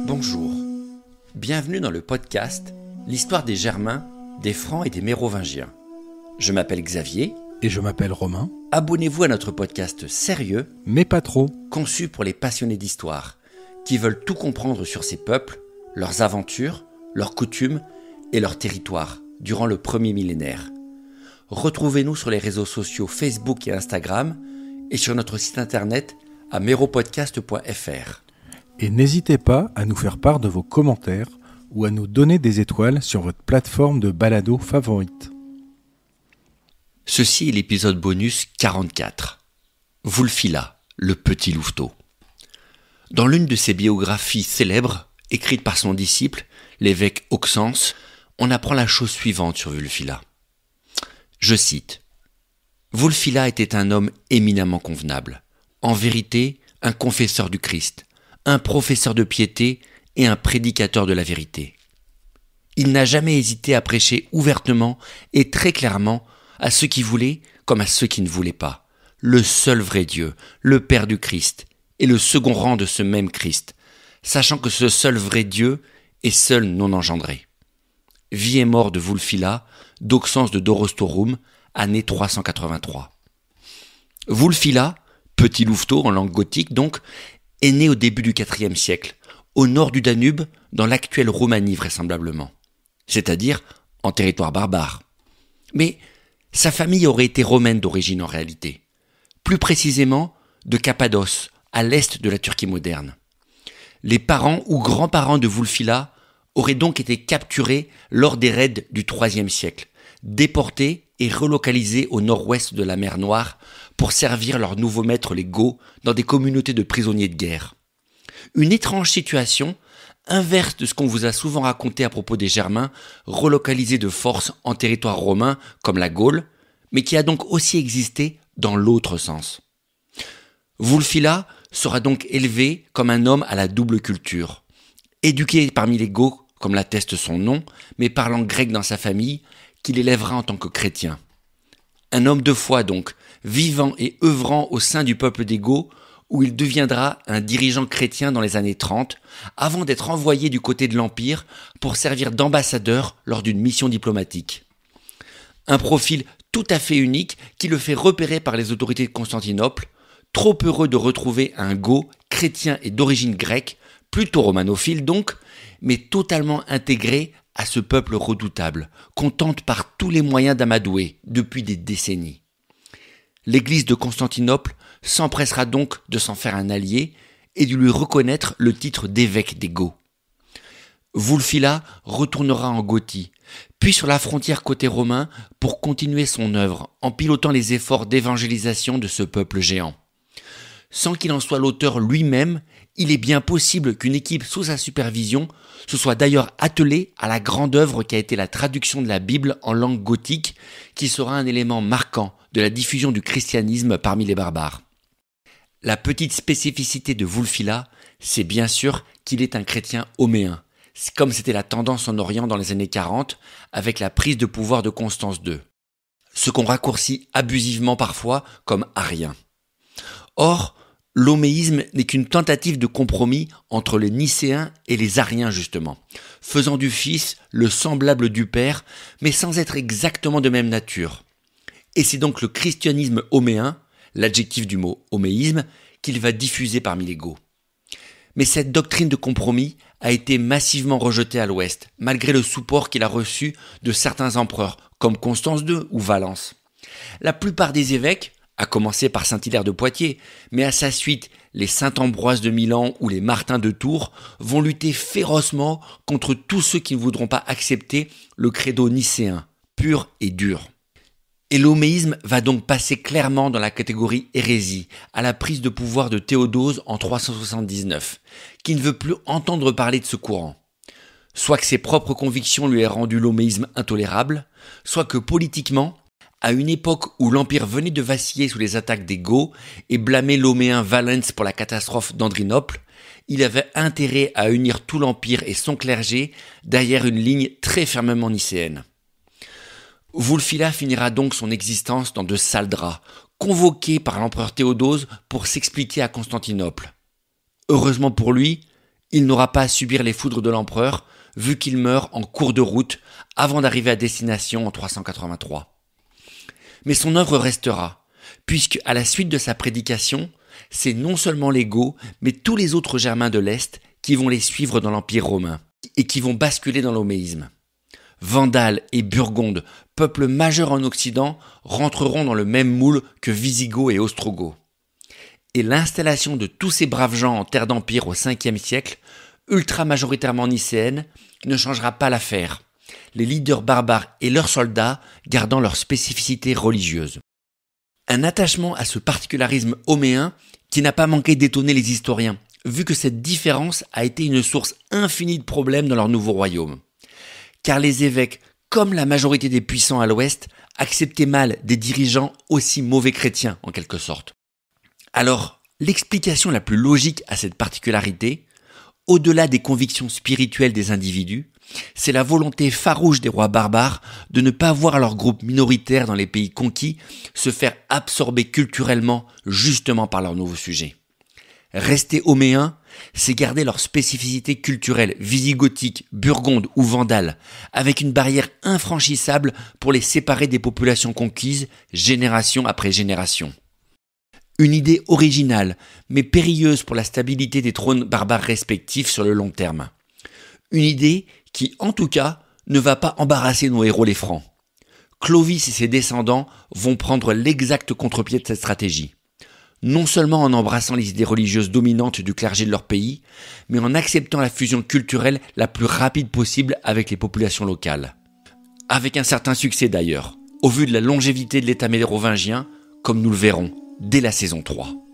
Bonjour, bienvenue dans le podcast L'histoire des Germains, des Francs et des Mérovingiens. Je m'appelle Xavier. Et je m'appelle Romain. Abonnez-vous à notre podcast sérieux, mais pas trop, conçu pour les passionnés d'histoire, qui veulent tout comprendre sur ces peuples, leurs aventures, leurs coutumes et leurs territoires durant le premier millénaire. Retrouvez-nous sur les réseaux sociaux Facebook et Instagram et sur notre site internet à meropodcast.fr. Et n'hésitez pas à nous faire part de vos commentaires ou à nous donner des étoiles sur votre plateforme de balado favorite. Ceci est l'épisode bonus 44. Wulfila, le petit louveteau. Dans l'une de ses biographies célèbres, écrite par son disciple, l'évêque Auxence, on apprend la chose suivante sur Wulfila. Je cite. Wulfila était un homme éminemment convenable, en vérité un confesseur du Christ, un professeur de piété et un prédicateur de la vérité. Il n'a jamais hésité à prêcher ouvertement et très clairement à ceux qui voulaient comme à ceux qui ne voulaient pas, le seul vrai Dieu, le Père du Christ, et le second rang de ce même Christ, sachant que ce seul vrai Dieu est seul non engendré. Vie et mort de Wulfila, d'Auxence de Dorostorum, année 383. Wulfila, petit louveteau en langue gothique donc, est né au début du IVe siècle, au nord du Danube, dans l'actuelle Roumanie vraisemblablement, c'est-à-dire en territoire barbare. Mais sa famille aurait été romaine d'origine en réalité, plus précisément de Cappadoce, à l'est de la Turquie moderne. Les parents ou grands-parents de Wulfila auraient donc été capturés lors des raids du IIIe siècle, déportés et relocalisés au nord-ouest de la mer Noire pour servir leurs nouveaux maîtres les Goths dans des communautés de prisonniers de guerre. Une étrange situation, inverse de ce qu'on vous a souvent raconté à propos des Germains, relocalisés de force en territoire romain comme la Gaule, mais qui a donc aussi existé dans l'autre sens. Wulfila sera donc élevé comme un homme à la double culture, éduqué parmi les Goths, comme l'atteste son nom, mais parlant grec dans sa famille, qu'il élèvera en tant que chrétien. Un homme de foi donc, vivant et œuvrant au sein du peuple des Goths, où il deviendra un dirigeant chrétien dans les années 30, avant d'être envoyé du côté de l'Empire pour servir d'ambassadeur lors d'une mission diplomatique. Un profil tout à fait unique qui le fait repérer par les autorités de Constantinople, trop heureux de retrouver un Goth chrétien et d'origine grecque, plutôt romanophile donc, mais totalement intégré à ce peuple redoutable, qu'on tente par tous les moyens d'amadouer depuis des décennies. L'Église de Constantinople s'empressera donc de s'en faire un allié et de lui reconnaître le titre d'évêque des Goths. Wulfila retournera en Gothie, puis sur la frontière côté romain pour continuer son œuvre en pilotant les efforts d'évangélisation de ce peuple géant. Sans qu'il en soit l'auteur lui-même, il est bien possible qu'une équipe sous sa supervision se soit d'ailleurs attelée à la grande œuvre qui a été la traduction de la Bible en langue gothique, qui sera un élément marquant de la diffusion du christianisme parmi les barbares. La petite spécificité de Wulfila, c'est bien sûr qu'il est un chrétien homéen, comme c'était la tendance en Orient dans les années 40 avec la prise de pouvoir de Constance II, ce qu'on raccourcit abusivement parfois comme arien. Or, l'homéisme n'est qu'une tentative de compromis entre les Nicéens et les Ariens justement, faisant du Fils le semblable du Père, mais sans être exactement de même nature. Et c'est donc le christianisme homéen, l'adjectif du mot homéisme, qu'il va diffuser parmi les Goths. Mais cette doctrine de compromis a été massivement rejetée à l'Ouest, malgré le support qu'il a reçu de certains empereurs, comme Constance II ou Valence. La plupart des évêques, à commencer par Saint-Hilaire de Poitiers, mais à sa suite les Saint-Ambroise de Milan ou les Martins de Tours, vont lutter férocement contre tous ceux qui ne voudront pas accepter le credo nicéen, pur et dur. Et l'homéisme va donc passer clairement dans la catégorie hérésie, à la prise de pouvoir de Théodose en 379, qui ne veut plus entendre parler de ce courant. Soit que ses propres convictions lui aient rendu l'homéisme intolérable, soit que politiquement, à une époque où l'Empire venait de vaciller sous les attaques des Goths et blâmer l'homéen Valens pour la catastrophe d'Andrinople, il avait intérêt à unir tout l'Empire et son clergé derrière une ligne très fermement nicéenne. Wulfila finira donc son existence dans de sales draps, convoqué par l'empereur Théodose pour s'expliquer à Constantinople. Heureusement pour lui, il n'aura pas à subir les foudres de l'empereur, vu qu'il meurt en cours de route avant d'arriver à destination en 383. Mais son œuvre restera, puisque à la suite de sa prédication, c'est non seulement les Goths, mais tous les autres Germains de l'Est qui vont les suivre dans l'Empire romain et qui vont basculer dans l'homéisme. Vandales et Burgondes, peuples majeurs en Occident, rentreront dans le même moule que Visigoths et Ostrogoths. Et l'installation de tous ces braves gens en terre d'empire au 5e siècle, ultra majoritairement nicéenne, ne changera pas l'affaire, les leaders barbares et leurs soldats gardant leur spécificité religieuse. Un attachement à ce particularisme homéen qui n'a pas manqué d'étonner les historiens, vu que cette différence a été une source infinie de problèmes dans leur nouveau royaume. Car les évêques, comme la majorité des puissants à l'ouest, acceptaient mal des dirigeants aussi mauvais chrétiens, en quelque sorte. Alors, l'explication la plus logique à cette particularité, au-delà des convictions spirituelles des individus, c'est la volonté farouche des rois barbares de ne pas voir leur groupe minoritaire dans les pays conquis se faire absorber culturellement justement par leurs nouveaux sujets. Rester homéens, c'est garder leur spécificité culturelle visigothique, burgonde ou vandale, avec une barrière infranchissable pour les séparer des populations conquises génération après génération. Une idée originale, mais périlleuse pour la stabilité des trônes barbares respectifs sur le long terme. Une idée qui, en tout cas, ne va pas embarrasser nos héros les Francs. Clovis et ses descendants vont prendre l'exact contre-pied de cette stratégie. Non seulement en embrassant les idées religieuses dominantes du clergé de leur pays, mais en acceptant la fusion culturelle la plus rapide possible avec les populations locales. Avec un certain succès d'ailleurs, au vu de la longévité de l'État mérovingien, comme nous le verrons dès la saison 3.